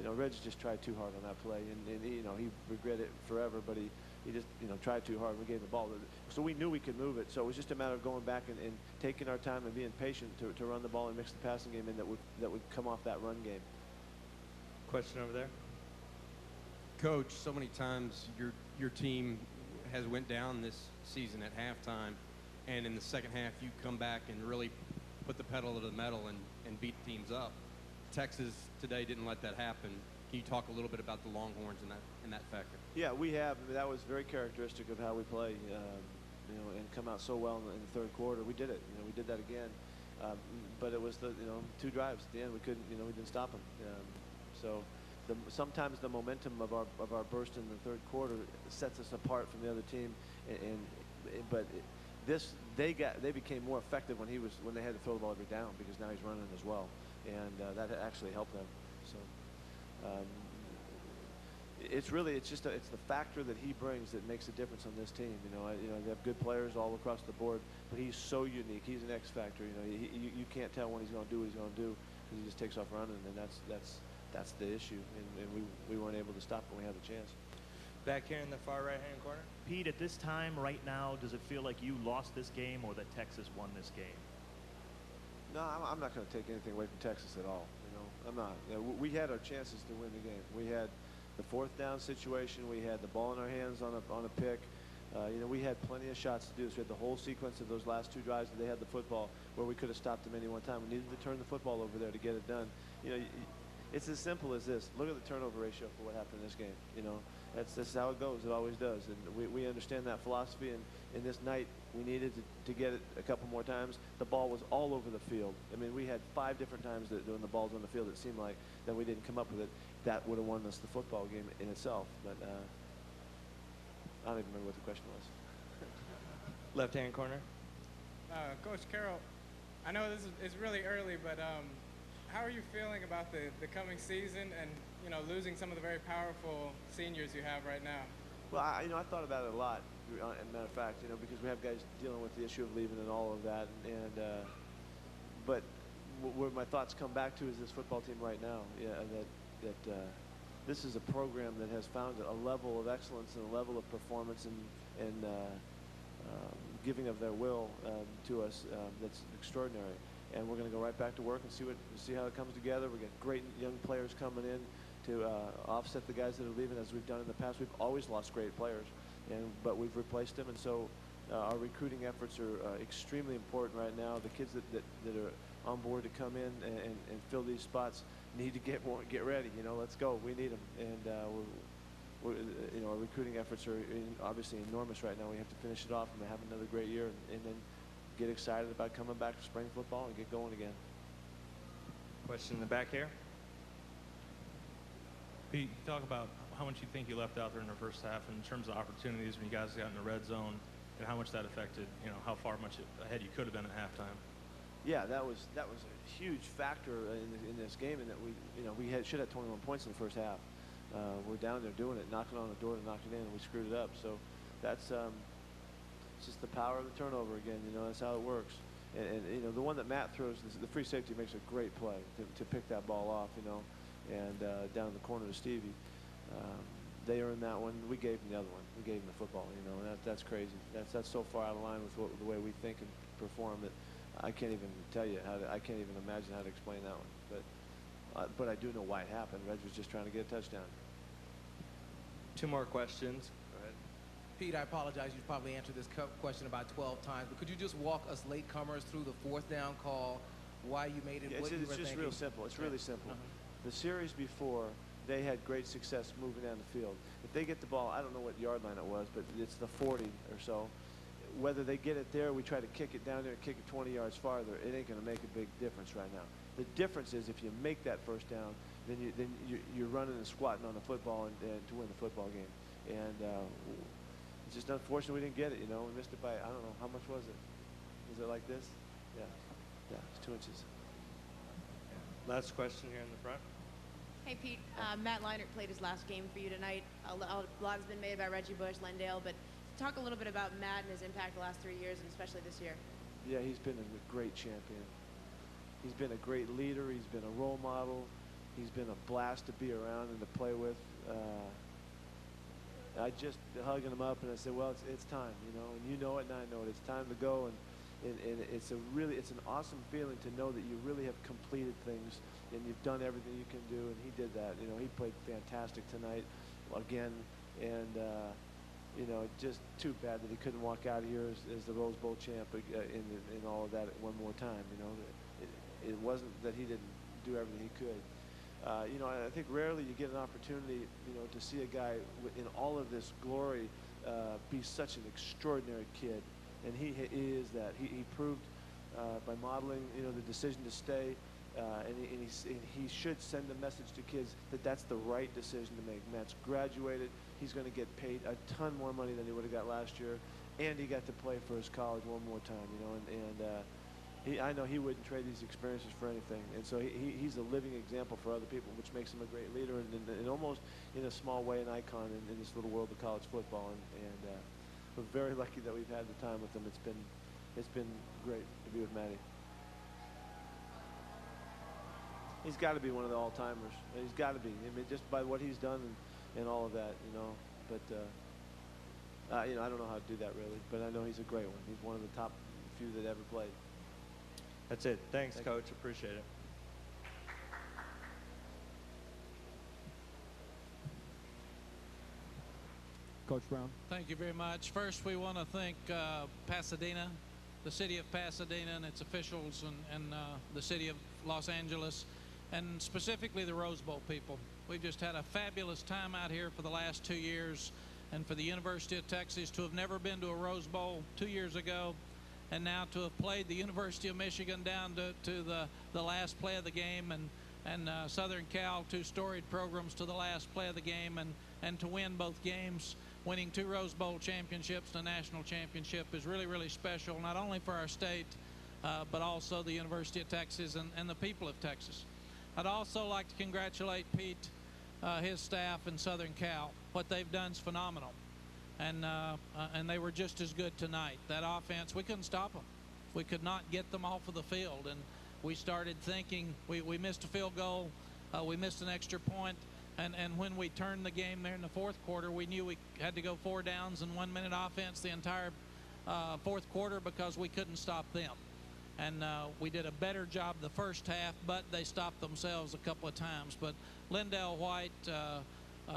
And, Reg just tried too hard on that play, and he regretted it forever. But he just tried too hard. We gave the ball, so we knew we could move it. So it was just a matter of going back and taking our time and being patient to run the ball and mix the passing game in that would come off that run game. Question over there. Coach, so many times your team has went down this season at halftime, and in the second half you come back and really put the pedal to the metal and beat teams up. Texas today didn't let that happen. Can you talk a little bit about the Longhorns in that factor? Yeah, we have. I mean, that was very characteristic of how we play, and come out so well in the third quarter. We did it. We did that again. But it was the 2 drives at the end. We couldn't. We didn't stop them. So sometimes the momentum of our burst in the third quarter sets us apart from the other team. But they became more effective when they had to throw the ball every down, because now he's running as well, and that actually helped them. So it's the factor that he brings that makes a difference on this team. They have good players all across the board, but he's so unique. He's an X factor. You can't tell when he's going to do what he's going to do, because he just takes off running, and that's the issue. And we weren't able to stop when we had the chance. Back here in the far right-hand corner. Pete, at this time right now, does it feel like you lost this game or that Texas won this game? No, I'm not going to take anything away from Texas at all. I'm not. We had our chances to win the game. We had the 4th down situation. We had the ball in our hands on a pick. We had plenty of shots to do this. We had the whole sequence of those last 2 drives that they had the football where we could have stopped them any one time. We needed to turn the football over there to get it done. It's as simple as this. Look at the turnover ratio for what happened in this game. That's how it goes. It always does. And we understand that philosophy. And in this night, we needed to get it a couple more times. The ball was all over the field. I mean, we had 5 different times that when the ball's on the field, it seemed like that we didn't come up with it. That would have won us the football game in itself. But I don't even remember what the question was. Left-hand corner. Coach Carroll, I know this is really early, but how are you feeling about the coming season and losing some of the very powerful seniors you have right now? Well, I thought about it a lot. As a matter of fact, because we have guys dealing with the issue of leaving and all of that, but where my thoughts come back to is this football team right now. That this is a program that has found a level of excellence and a level of performance and giving of their will to us that's extraordinary. And we're going to go right back to work and see how it comes together. We got great young players coming in to offset the guys that are leaving, as we've done in the past. We've always lost great players, but we've replaced them. And so our recruiting efforts are extremely important right now. The kids that are on board to come in and fill these spots need to get ready. Let's go. We need them. And our recruiting efforts are obviously enormous right now. We have to finish it off and have another great year, and then get excited about coming back to spring football and get going again. Question in the back here. Pete, talk about how much you think you left out there in the first half in terms of opportunities when you guys got in the red zone, and how much that affected, how far much ahead you could have been at halftime. Yeah, that was a huge factor in this game, and that we should have 21 points in the first half. We're down there doing it, knocking on the door to knock it in, and we screwed it up. So that's it's just the power of the turnover again. That's how it works. And you know, the one that Matt throws, the free safety makes a great play to pick that ball off, you know, and down in the corner to Stevie. They earned that one. We gave them the other one. We gave them the football, you know, and that's crazy. That's so far out of line with the way we think and perform that I can't even tell you I can't even imagine how to explain that one. But I do know why it happened. Reg was just trying to get a touchdown. 2 more questions. Go ahead. Pete, I apologize. You've probably answered this question about 12 times, but could you just walk us latecomers through the 4th down call, why you made it, what you were thinking? It's just real simple. It's really simple. The series before, they had great success moving down the field. If they get the ball, I don't know what yard line it was, but it's the 40 or so. Whether they get it there, we try to kick it down there and kick it 20 yards farther. It ain't going to make a big difference right now. The difference is if you make that first down, then you're running and squatting on the football and to win the football game. And it's just unfortunate we didn't get it. You know, we missed it by, I don't know, how much was it? Was it like this? Yeah, it's 2 inches. Last question here in the front. Hey, Pete. Matt Leinart played his last game for you tonight. A lot has been made by Reggie Bush, Lendale, but talk a little bit about Matt and his impact the last 3 years, and especially this year. Yeah, he's been a great champion. He's been a great leader. He's been a role model. He's been a blast to be around and to play with. I just hugging him up and I said, well, it's time, you know, and you know it and I know it. It's time to go, and it's an awesome feeling to know that you really have completed things and you've done everything you can do, and he did that. You know, he played fantastic tonight again, and you know, just too bad that he couldn't walk out of here as the Rose Bowl champ in all of that one more time. You know, it wasn't that he didn't do everything he could. You know, I think rarely you get an opportunity, you know, to see a guy in all of this glory be such an extraordinary kid, and he is that. He proved by modeling, you know, the decision to stay, and he should send a message to kids that that's the right decision to make. Matt's graduated. He's going to get paid a ton more money than he would have got last year, and he got to play for his college one more time, you know, I know he wouldn't trade these experiences for anything, and so he's a living example for other people, which makes him a great leader and almost in a small way an icon in this little world of college football. And we're very lucky that we've had the time with him. It's been great to be with Matty. He's got to be one of the all-timers. He's got to be. I mean, just by what he's done and all of that, you know. But you know, I don't know how to do that really, but I know he's a great one. He's one of the top few that ever played. That's it. Thanks, Coach. Appreciate it. Coach Brown. Thank you very much. First, we want to thank Pasadena, the city of Pasadena and its officials, and the city of Los Angeles, and specifically the Rose Bowl people. We've just had a fabulous time out here for the last 2 years, and for the University of Texas to have never been to a Rose Bowl 2 years ago, and now to have played the University of Michigan down to the last play of the game, and Southern Cal, 2 storied programs to the last play of the game, and to win both games, winning 2 Rose Bowl championships and a national championship is really, really special, not only for our state, but also the University of Texas and the people of Texas. I'd also like to congratulate Pete, his staff, and Southern Cal. What they've done is phenomenal. And they were just as good tonight. That offense, we couldn't stop them. We could not get them off of the field. And we started thinking, we missed a field goal, we missed an extra point, and when we turned the game there in the 4th quarter, we knew we had to go 4 downs and 1 minute offense the entire 4th quarter because we couldn't stop them. And we did a better job the first half, but they stopped themselves a couple of times. But Lendale White,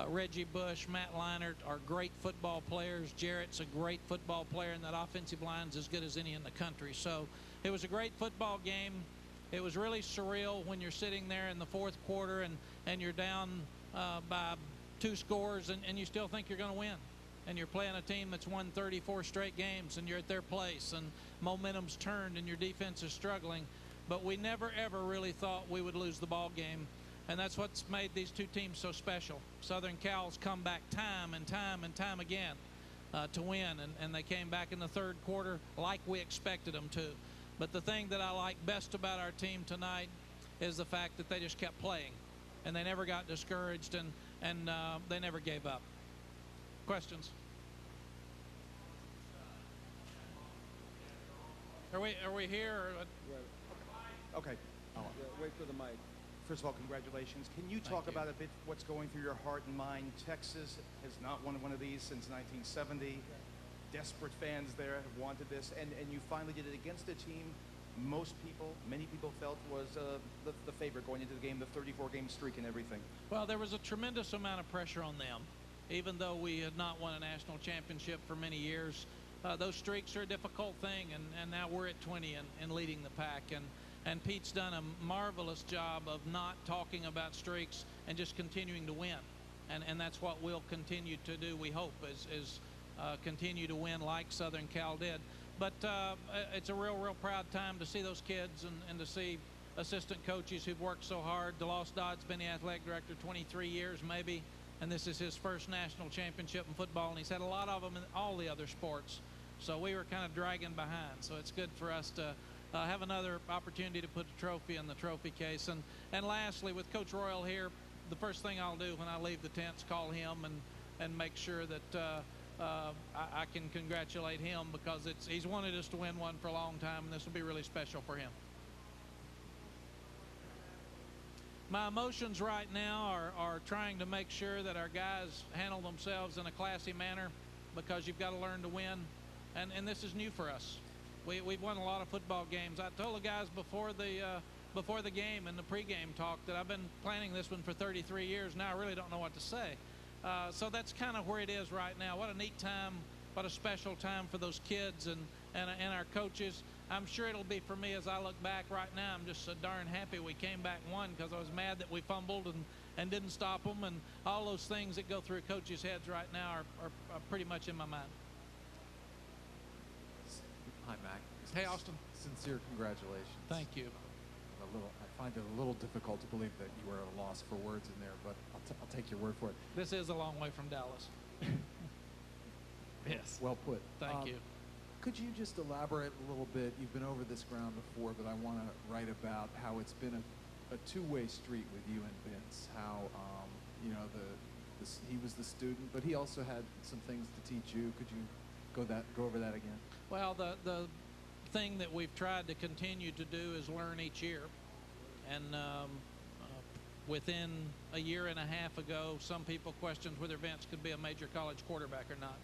Reggie Bush, Matt Leinart are great football players. Jarrett's a great football player, and that offensive line's as good as any in the country. So it was a great football game. It was really surreal when you're sitting there in the 4th quarter and you're down by 2 scores and you still think you're going to win. And you're playing a team that's won 34 straight games, and you're at their place, and momentum's turned and your defense is struggling. But we never, ever really thought we would lose the ball game. And that's what's made these 2 teams so special. Southern Cal's come back time and time and time again to win, and they came back in the 3rd quarter like we expected them to. But the thing that I like best about our team tonight is the fact that they just kept playing, and they never got discouraged, and they never gave up. Questions? Are we here? Okay. Wait for the mic. First of all, congratulations. Can you talk about a bit what's going through your heart and mind? Texas has not won one of these since 1970. Desperate fans there have wanted this, and you finally did it against a team many people felt was the favorite going into the game, the 34-game streak and everything. Well, there was a tremendous amount of pressure on them. Even though we had not won a national championship for many years, those streaks are a difficult thing, and now we're at 20 and leading the pack. And Pete's done a marvelous job of not talking about streaks and just continuing to win. And that's what we'll continue to do, we hope, is continue to win like Southern Cal did. But it's a real proud time to see those kids and to see assistant coaches who've worked so hard. DeLoss Dodd's been the athletic director 23 years maybe, and this is his first national championship in football, and he's had a lot of them in all the other sports. So we were kind of dragging behind. So it's good for us to have another opportunity to put a trophy in the trophy case. And lastly, with Coach Royal here, the first thing I'll do when I leave the tent is call him and make sure that I can congratulate him, because he's wanted us to win one for a long time, and this will be really special for him. My emotions right now are trying to make sure that our guys handle themselves in a classy manner, because you've got to learn to win, and this is new for us. We've won a lot of football games. I told the guys before the game and the pregame talk that I've been planning this one for 33 years. Now I really don't know what to say. So that's kind of where it is right now. What a neat time, what a special time for those kids and our coaches. I'm sure it'll be for me as I look back right now. I'm just so darn happy we came back and won, because I was mad that we fumbled and didn't stop them, and all those things that go through coaches' heads right now are pretty much in my mind. Hi, Mac. Hey, Austin. Sincere congratulations. Thank you. I find it a little difficult to believe that you were at a loss for words in there, but I'll take your word for it. This is a long way from Dallas. Yes. Well put. Thank you. Could you just elaborate a little bit? You've been over this ground before, but I want to write about how it's been a two-way street with you and Vince. How he was the student, but he also had some things to teach you. Could you go over that again? Well, the thing that we've tried to continue to do is learn each year. And within a year and a half ago, some people questioned whether Vince could be a major college quarterback or not.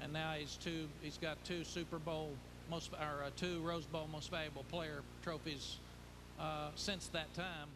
And now he's got two Rose Bowl Most Valuable Player trophies since that time.